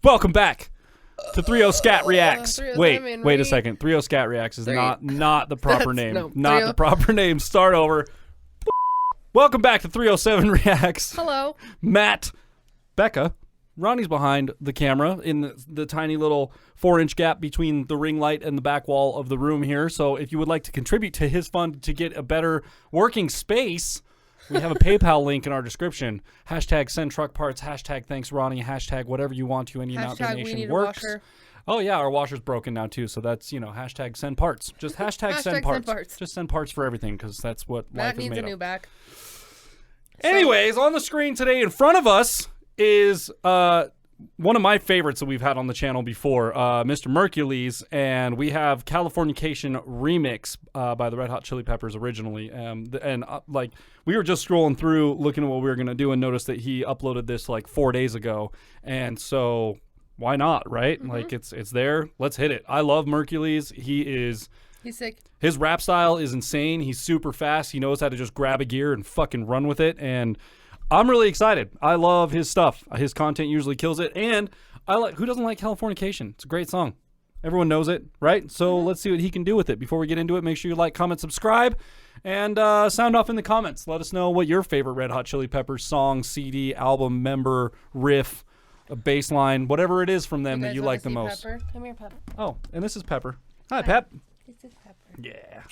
Welcome back to 30 Scat Reacts. Wait a second. 30 Scat Reacts is not the proper name. Not the proper name. Start over. Welcome back to 307 Reacts. Hello. Matt, Becca, Ronnie's behind the camera in the tiny little 4-inch gap between the ring light and the back wall of the room here. So if you would like to contribute to his fund to get a better working space, we have a PayPal link in our description. Hashtag send truck parts. Hashtag thanks Ronnie. Hashtag whatever you want to. Any amount donation we need works. A washer. Oh yeah, our washer's broken now too. So that's, hashtag send parts. Just hashtag send parts. Just send parts for everything because that's what life is made of. Matt needs a new back. Anyways, on the screen today in front of us is one of my favorites that we've had on the channel before, Mr. Merkules, and we have Californication remix by the Red Hot Chili Peppers originally. We were just scrolling through looking at what we were going to do and noticed that he uploaded this like 4 days ago. And so why not, right? Mm-hmm. Like it's there. Let's hit it. I love Merkules. He's sick. His rap style is insane. He's super fast. He knows how to just grab a gear and fucking run with it. And I'm really excited. I love his stuff. His content usually kills it. And who doesn't like Californication? It's a great song. Everyone knows it, right? So let's see what he can do with it. Before we get into it, make sure you like, comment, subscribe, and sound off in the comments. Let us know what your favorite Red Hot Chili Peppers song, CD, album, member, riff, a bass line, whatever it is from them that you like the most. Pepper? Come here, Pepper. Oh, and this is Pepper. Hi, Pep. This is Pepper. Yeah.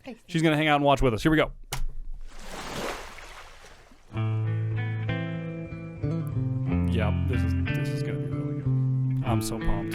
Hey, she's going to hang out and watch with us. Here we go. Yeah, this is going to be really good. I'm so pumped.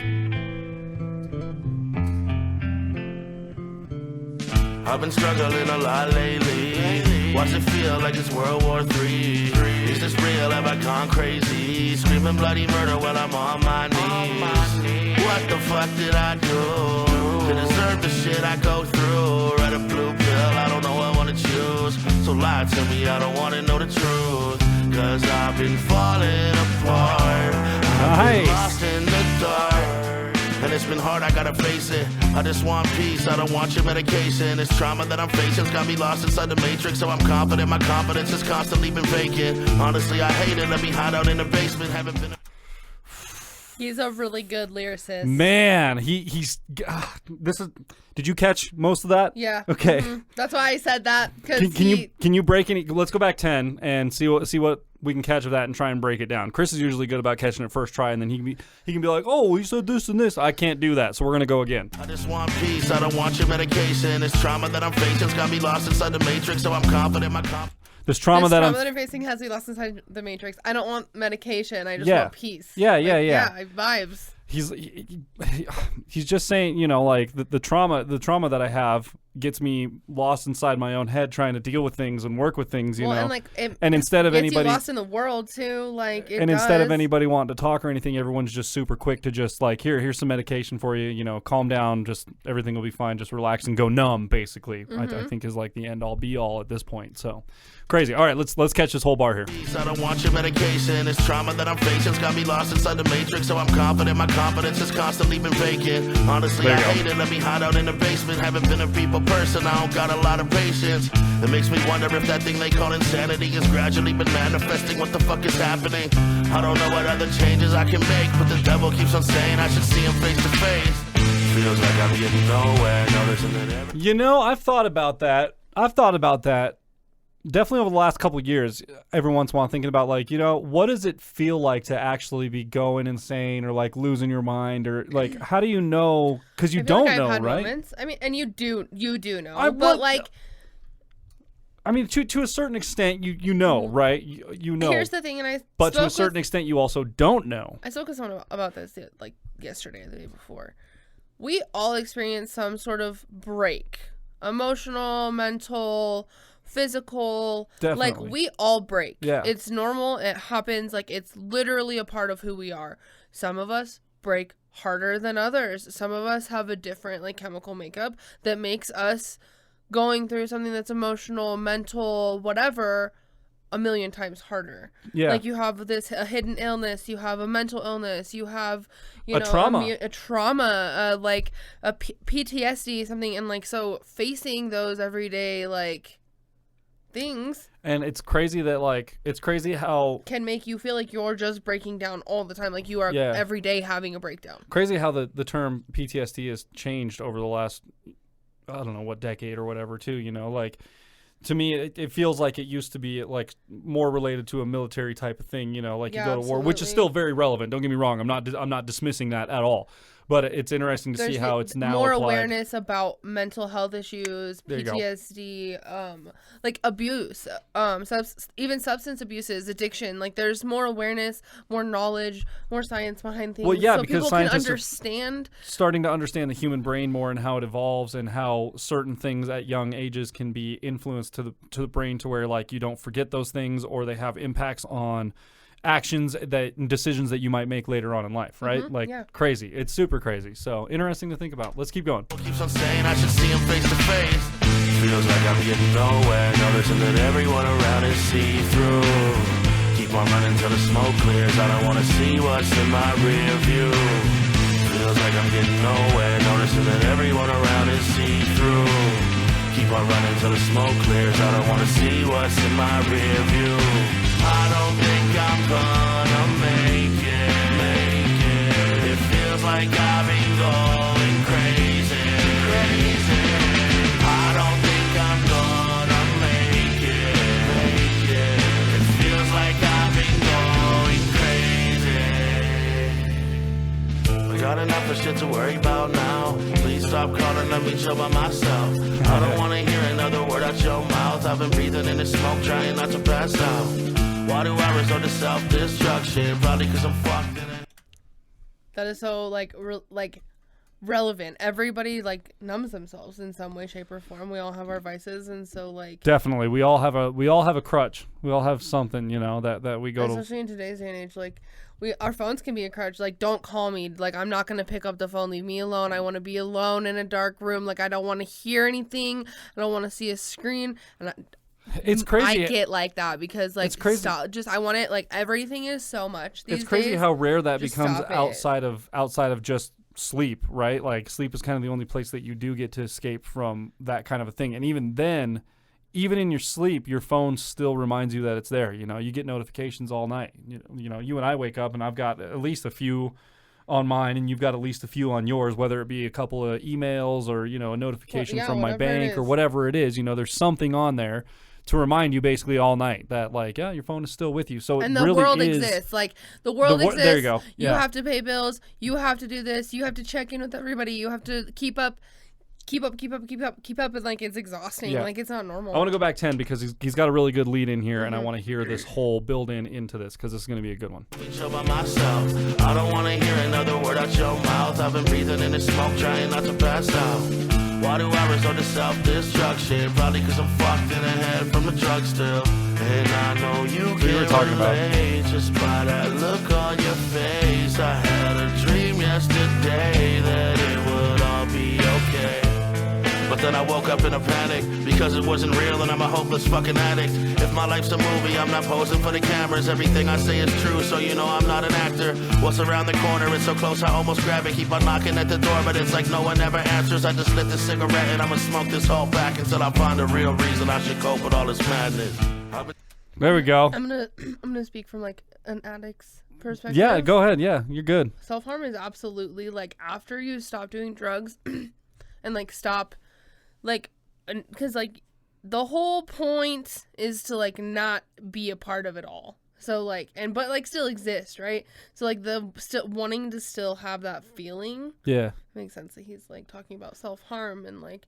I've been struggling a lot lately. Watch it feel like it's World War III. Is this real? Have I gone crazy? Screaming bloody murder while I'm on my knees. What the fuck did I do to deserve the shit I go through? Write a blue pill, I don't know what I want to choose. So lie to me, I don't want to know the truth. Cause I've been falling apart. I've been lost in the dark. And it's been hard, I gotta face it. I just want peace, I don't want your medication. This trauma that I'm facing's got me lost inside the matrix. So I'm confident, my confidence has constantly been vacant. Honestly, I hate it, let me hide out in the basement. Haven't been He's a really good lyricist. Man, he's this is. Did you catch most of that? Yeah. Okay. Mm-hmm. That's why I said that. Can you break any? Let's go back 10 and see what we can catch of that and try and break it down. Chris is usually good about catching it first try, and then he can be like, oh, you said this and this. I can't do that, so we're gonna go again. I just want peace. I don't want your medication. This trauma that I'm facing's got me lost inside the matrix. So I'm confident, This trauma that I'm facing has me lost inside the matrix. I don't want medication. I just want peace. Yeah. Vibes. He's just saying, the trauma that I have gets me lost inside my own head trying to deal with things and work with things, you know. And instead of anybody lost in the world too, instead of anybody wanting to talk or anything, everyone's just super quick to just like, here's some medication for you, calm down, just everything will be fine, just relax and go numb, basically. Mm-hmm. I think is like the end all be all at this point. So crazy. All right, let's catch this whole bar here. I don't want your medication. This trauma that I'm facing's got me lost inside the matrix. So I'm confident, my confidence has constantly been vacant. Honestly, I hate it, let me hide out in the basement. Haven't been a people person, I don't got a lot of patience. It makes me wonder if that thing they call insanity has gradually been manifesting. What the fuck is happening? I don't know what other changes I can make, but the devil keeps on saying I should see him face to face. Feels like I'm getting nowhere, noticing that I've thought about that. Definitely over the last couple of years, every once in a while thinking about what does it feel like to actually be going insane or like losing your mind or like how do you know? Because you don't know, right? Moments. I mean, and you do know, I mean, to a certain extent, you know, right? You know. Here's the thing, but to a certain extent, you also don't know. I spoke with someone about this yesterday or the day before. We all experience some sort of break, emotional, mental, physical. Definitely. We all break. Yeah. It's normal. It happens. It's literally a part of who we are. Some of us break harder than others. Some of us have a different chemical makeup that makes us going through something that's emotional, mental, whatever, a million times harder. Yeah. You have a hidden illness, you have a mental illness, you have a trauma, a PTSD, something, and so facing those everyday things. And it's crazy that like it's crazy how can make you feel like you're just breaking down all the time, like you are every day having a breakdown. Crazy how the term PTSD has changed over the last, I don't know what decade or whatever too, you know, like to me it feels like it used to be like more related to a military type of thing, you know, like you go to war, which is still very relevant. Don't get me wrong, I'm not dismissing that at all. But it's interesting to see how it's now more applied. Awareness about mental health issues, PTSD, like abuse, even substance abuses, addiction. Like there's more awareness, more knowledge, more science behind things. Well, yeah, so because people scientists can understand, starting to understand the human brain more and how it evolves and how certain things at young ages can be influenced to the brain to where like you don't forget those things or they have impacts on actions and decisions that you might make later on in life, right? Crazy. It's super crazy. So interesting to think about. Let's keep going. Keeps on saying I should see him face to face. Feels like I'm getting nowhere. Noticing that everyone around is see-through. Keep on running till the smoke clears. I don't want to see what's in my rear view. Feels like I'm getting nowhere. Noticing that everyone around is see-through. Keep on running till the smoke clears. I don't want to see what's in my rear view. I don't think I'm gonna make it. It feels like I've been going crazy. I don't think I'm gonna make it. It feels like I've been going crazy. I got enough of shit to worry about now. Please stop calling, let me chill by myself. I don't wanna hear another word out your mouth. I've been breathing in the smoke, trying not to pass out. Why do I resort to self-destruction? Probably because I'm fucked in it. That is so relevant. Everybody like numbs themselves in some way, shape, or form. We all have our vices, and so like definitely we all have a crutch. We all have something, you know, that we go especially in today's day and age. Like our phones can be a crutch. Like don't call me. Like I'm not gonna pick up the phone. Leave me alone. I want to be alone in a dark room. Like I don't want to hear anything. I don't want to see a screen. And it's crazy. I get like that because like it's crazy. Stop. Just I want it. Like everything is so much these It's crazy days. how rare that Just becomes stop outside of just sleep, right? Like sleep is kind of the only place that you do get to escape from that kind of a thing. And even then, even in your sleep, your phone still reminds you that it's there. You know, you get notifications all night. You know, you and I wake up and I've got at least a few on mine and you've got at least a few on yours, whether it be a couple of emails or, you know, a notification from my bank or whatever it is. You know, there's something on there to remind you basically all night that like, yeah, your phone is still with you. So and it the really world is, exists. Like the world exists. There you go. You have to pay bills. You have to do this. You have to check in with everybody. You have to keep up. And like it's exhausting. Yeah. Like it's not normal. I want to go back 10 because he's got a really good lead in here, and I want to hear this whole build into this because this is going to be a good one. Chill by myself. I don't want to hear another word out your mouth. I've been breathing in the smoke, trying not to pass out. Why do I resort to self-destruction? Probably because I'm fucked in the head from the drug still. And I know you can relate just by that look on your face. I had a dream yesterday that it would all be okay. But then I woke up in a panic because it wasn't real and I'm a hopeless fucking addict. If my life's a movie, I'm not posing for the cameras. Everything I say is true, so you know I'm not an actor. What's around the corner? It's so close, I almost grab it. Keep on knocking at the door, but it's like no one ever answers. I just lit the cigarette and I'ma smoke this whole pack until I find a real reason I should cope with all this madness. There we go. I'm gonna speak from like an addict's perspective. Yeah, go ahead. Yeah, you're good. Self-harm is absolutely like after you stop doing drugs and like stop like because like the whole point is to like not be a part of it all, so like but like still exist, right? So like the still wanting to still have that feeling makes sense that he's like talking about self-harm and like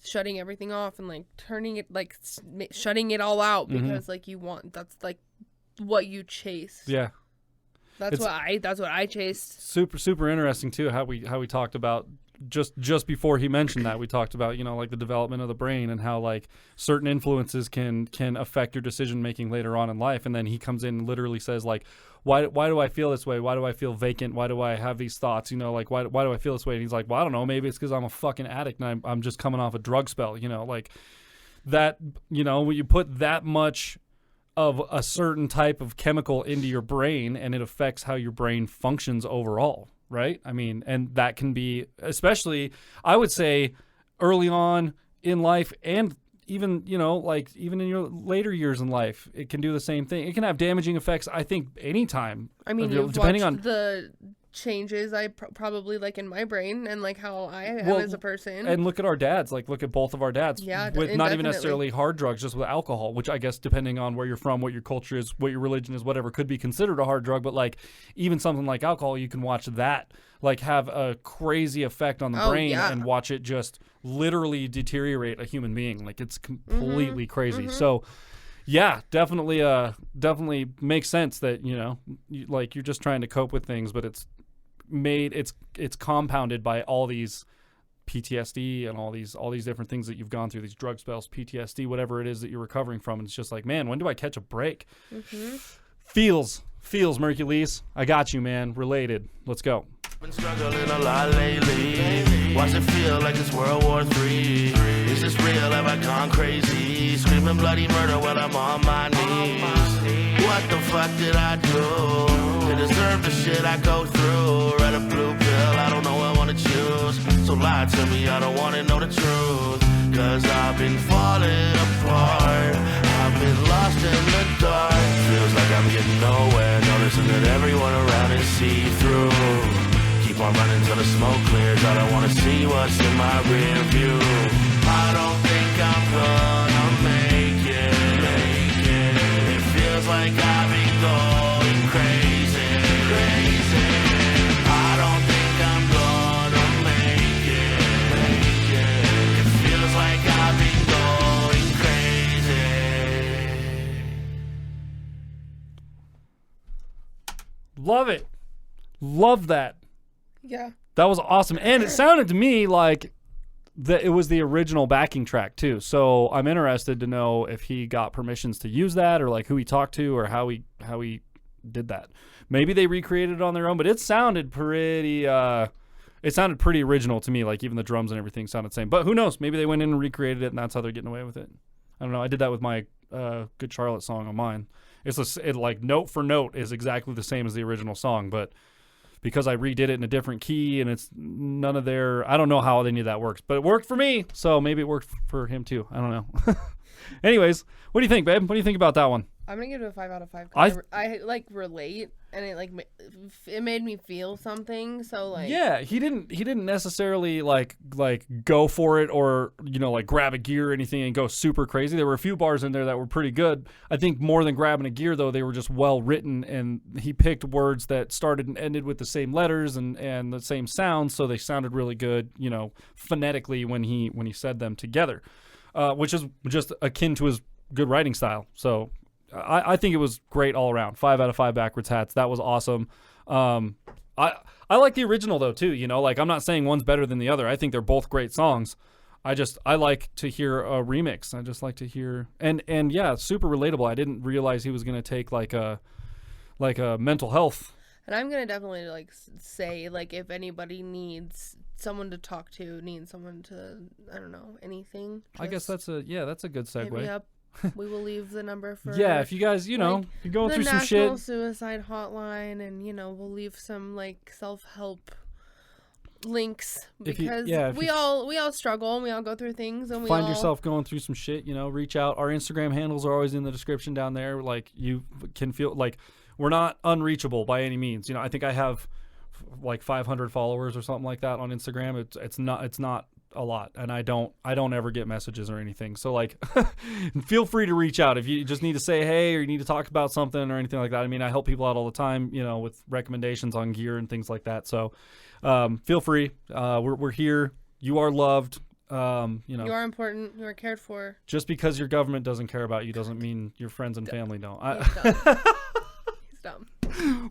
shutting everything off and like turning it like shutting it all out because like you want that's like what you chase. That's what I chased. Super interesting too how we talked about just before he mentioned that, we talked about, you know, like the development of the brain and how like certain influences can affect your decision making later on in life. And then he comes in and literally says like, why do I feel this way? Why do I feel vacant? Why do I have these thoughts? You know, like why do I feel this way? And he's like, well, I don't know, maybe it's because I'm a fucking addict and I'm just coming off a drug spell, you know, like that, you know, when you put that much of a certain type of chemical into your brain and it affects how your brain functions overall. Right? I mean, and that can be, especially, I would say, early on in life and even even in your later years in life, it can do the same thing. It can have damaging effects, I think, anytime. I mean, you've depending watched on the changes I probably like in my brain and like how I am as a person. And look at our dads. Like, look at both of our dads. Yeah, with not even definitely. necessarily hard drugs, just with alcohol, which I guess depending on where you're from, what your culture is, what your religion is, whatever, could be considered a hard drug. But like even something like alcohol, you can watch that like have a crazy effect on the brain and watch it just literally deteriorate a human being. Like, it's completely crazy. So yeah, definitely makes sense that, you're just trying to cope with things, but it's compounded by all these PTSD and all these different things that you've gone through, these drug spells, PTSD, whatever it is that you're recovering from. And it's just like, man, when do I catch a break? Feels Merkules. I got you, man. Related. Let's go. Been struggling a lot lately. Why's it feel like it's World War III? Is this real? Have I gone crazy? Screaming bloody murder while I'm on my knees. What the fuck did I do to deserve the shit I go through? Red or blue pill, I don't know what I wanna choose. So lie to me, I don't wanna know the truth. Cause I've been falling apart. I've been lost in the dark. Feels like I'm getting nowhere. Noticing that everyone around is see-through. Keep on running till the smoke clears. I don't wanna see what's in my rear view. I don't think I'm gonna make it. It feels like I've been going crazy. I don't think I'm gonna make it. It feels like I've been going crazy. Love it. Love that. Yeah. That was awesome. And it sounded to me like it was the original backing track too. So I'm interested to know if he got permissions to use that, or like who he talked to, or how he did that. Maybe they recreated it on their own, but it sounded pretty original to me. Like even the drums and everything sounded the same. But who knows? Maybe they went in and recreated it, and that's how they're getting away with it. I don't know. I did that with my Good Charlotte song on mine. It like note for note is exactly the same as the original song, but because I redid it in a different key and it's none of I don't know how any of that works, but it worked for me. So maybe it worked for him too. I don't know. Anyways, what do you think, babe? What do you think about that one? I'm gonna give it a 5 out of 5. 'Cause I like relate, and it made me feel something. So like, yeah, he didn't necessarily like go for it, or like grab a gear or anything and go super crazy. There were a few bars in there that were pretty good. I think more than grabbing a gear though, they were just well written, and he picked words that started and ended with the same letters and the same sounds, so they sounded really good, phonetically when he said them together, which is just akin to his good writing style. So I think it was great all around. 5 out of 5 backwards hats. That was awesome. I like the original though too. Like I'm not saying one's better than the other. I think they're both great songs. I like to hear a remix. I just like to hear and yeah, super relatable. I didn't realize he was gonna take like a mental health. And I'm gonna definitely like say like if anybody needs someone to talk to, needs someone to anything. I guess that's a good segue. Hit me up. We will leave the number for if you guys you're going through some shit, the National Suicide Hotline, and we'll leave some like self-help links because we all struggle and we all go through things, and find yourself going through some shit, reach out. Our Instagram handles are always in the description down there. Like you can feel like we're not unreachable by any means. I think I have like 500 followers or something like that on Instagram. It's not a lot, and I don't ever get messages or anything, so like feel free to reach out if you just need to say hey, or you need to talk about something or anything like that. I mean, I help people out all the time, with recommendations on gear and things like that, so feel free. We're here. You are loved. You are important. You are cared for. Just because your government doesn't care about you doesn't mean your friends and family don't. He's dumb.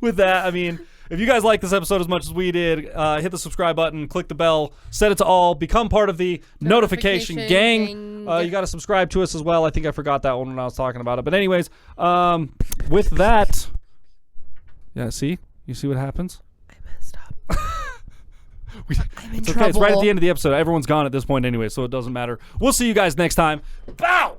With that, I mean, if you guys like this episode as much as we did, hit the subscribe button, click the bell, set it to all, become part of the notification gang. You got to subscribe to us as well. I think I forgot that one when I was talking about it. But anyways, with that, you see what happens? I messed up. I'm in it's trouble. Okay. It's right at the end of the episode. Everyone's gone at this point anyway, so it doesn't matter. We'll see you guys next time. Bow!